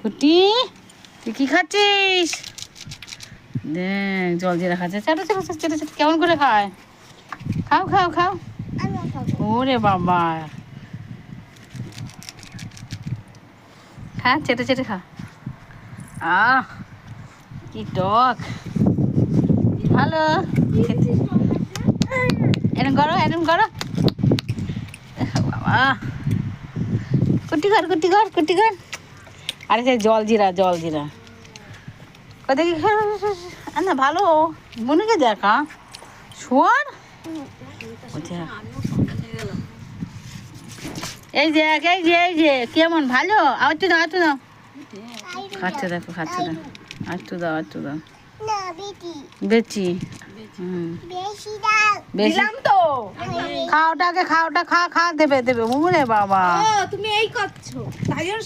কুটি তুই কি খাচ্ছিস? দেখ জল জিরা খাচ্ছে, চেটে চেটে চেটে চেটে। কেমন করে খায়? খাও খাও খাও। ওরে বাবা, খা চেটে চেটে খা। আহ কি টক, ভালো খেতে। এরম করো এরম করো। বাবা, কুটি কর কুটি কর কুটি কর। আরে সে জল জিরা জল জিরা দেখি না ভালো। মনুকে দেখা শোয়ার এই যে এই যে এই যে কেমন ভালো। আরেকটু দাও আরেকটু দাও। খাচ্ছে দেখো খাচ্ছে দেখো। আরেকটু দাও আরেকটু দাও। বেচি বেশি তো খাওয়াটাকে খাওয়াটা খা খা দেবে দেবে। ওরে বাবা, তুমি এই করছো তাই জন্য